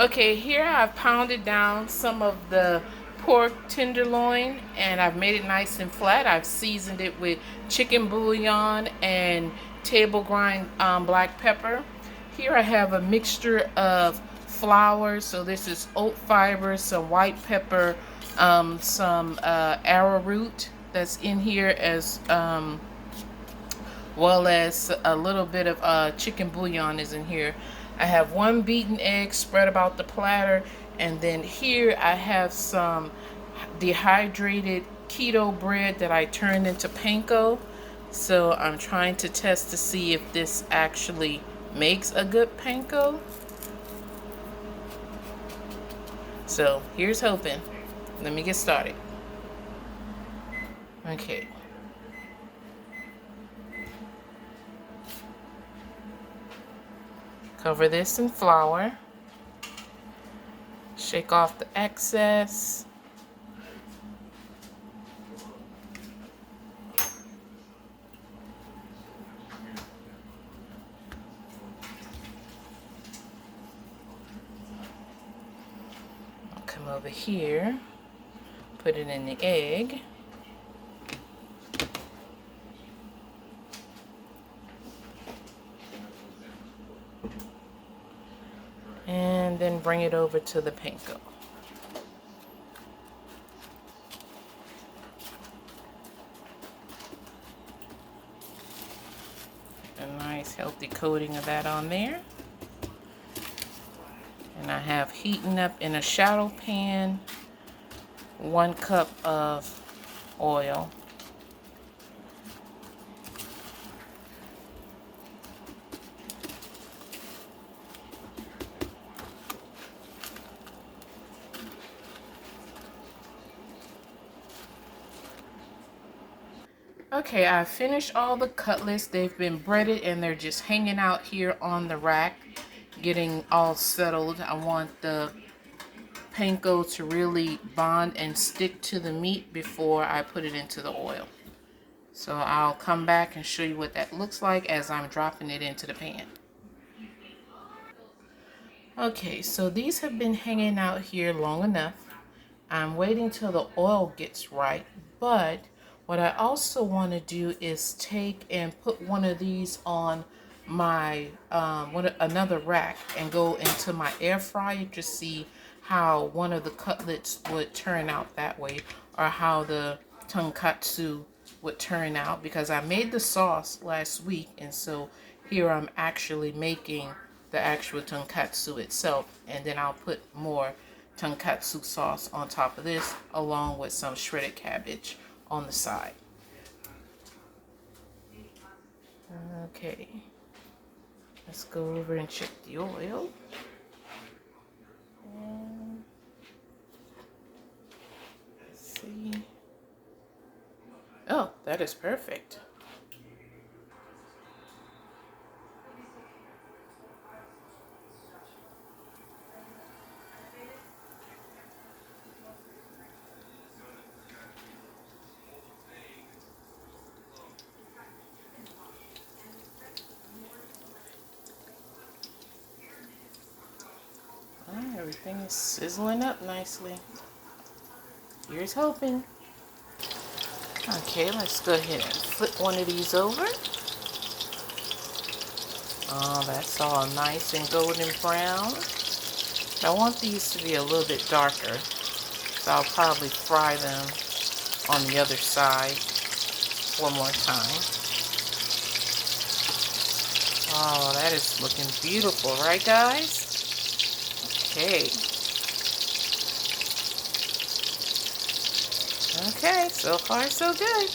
Okay, here I've pounded down some of the pork tenderloin and I've made it nice and flat. I've seasoned it with chicken bouillon and table grind black pepper. Here I have a mixture of flour. So this is oat fiber, some white pepper, some arrowroot that's in here, as well as a little bit of chicken bouillon is in here. I have one beaten egg spread about the platter, and then here I have some dehydrated keto bread that I turned into panko. So I'm trying to test to see if this actually makes a good panko. So here's hoping. Let me get started. Okay. Cover this in flour. Shake off the excess. I'll come over here, put it in the egg. And then bring it over to the panko. A nice healthy coating of that on there. And I have heating up in a shallow pan 1 cup of oil. Okay, I finished all the cutlets. They've been breaded and they're just hanging out here on the rack, getting all settled. I want the panko to really bond and stick to the meat before I put it into the oil. So I'll come back and show you what that looks like as I'm dropping it into the pan. Okay, so these have been hanging out here long enough. I'm waiting till the oil gets right, but what I also want to do is take and put one of these on my another rack and go into my air fryer to see how one of the cutlets would turn out that way, or how the tonkatsu would turn out, because I made the sauce last week, and so here I'm actually making the actual tonkatsu itself, and then I'll put more tonkatsu sauce on top of this along with some shredded cabbage on the side. Okay, let's go over and check the oil. And let's see. Oh, that is perfect. Everything is sizzling up nicely. Here's hoping. Okay, let's go ahead and flip one of these over. Oh, that's all nice and golden brown. I want these to be a little bit darker, so I'll probably fry them on the other side one more time. Oh, that is looking beautiful, right guys? Okay. Okay, so far so good.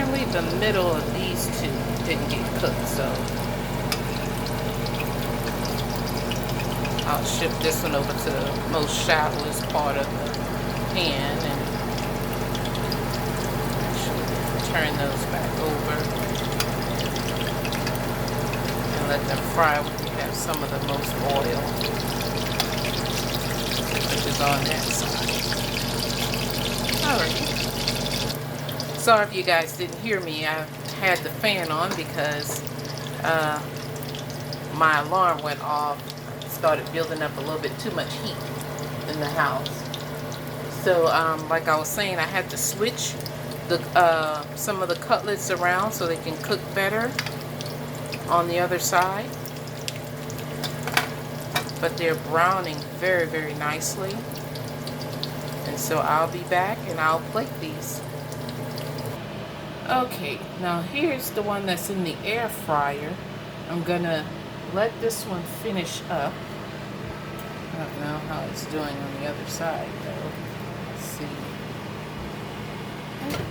apparently the middle of these two didn't get cooked, so I'll shift this one over to the most shallowest part of the pan and actually turn those back over and let them fry when we have some of the most oil, which is on that side. Alright. Sorry if you guys didn't hear me. I had the fan on because my alarm went off. Started building up a little bit too much heat in the house. So like I was saying, I had to switch the some of the cutlets around so they can cook better on the other side. But they're browning very, very nicely. And so I'll be back and I'll plate these. Okay, now here's the one that's in the air fryer. I'm gonna let this one finish up. I don't know how it's doing on the other side though. Let's see.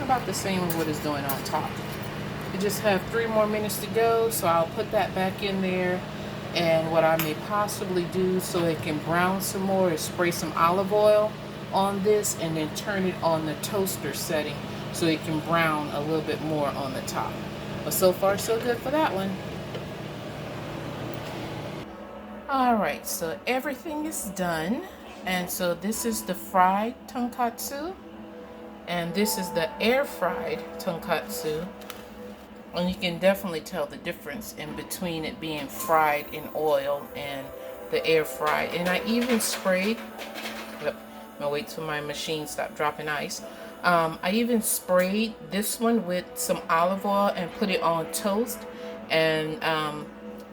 About the same as what it's doing on top. We just have 3 more minutes to go, so I'll put that back in there. And what I may possibly do so it can brown some more is spray some olive oil on this and then turn it on the toaster setting so it can brown a little bit more on the top. But so far so good for that one. Alright, so everything is done. And so this is the fried tonkatsu. And this is the air fried tonkatsu. And you can definitely tell the difference in between it being fried in oil and the air fried. And I even sprayed, I'm gonna wait till my machine stops dropping ice. I even sprayed this one with some olive oil and put it on toast. And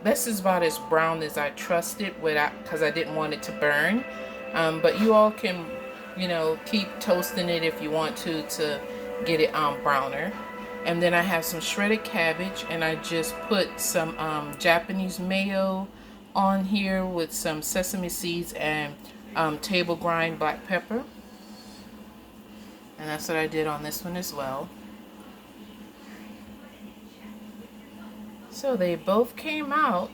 this is about as brown as I trust it without, because I didn't want it to burn. But you all can, you know, keep toasting it if you want to get it browner. And then I have some shredded cabbage, and I just put some Japanese mayo on here with some sesame seeds and table grind black pepper. And that's what I did on this one as well. So they both came out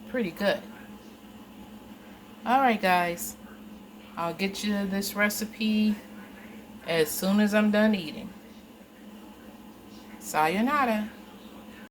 pretty good. Alright guys, I'll get you this recipe as soon as I'm done eating. Sayonara.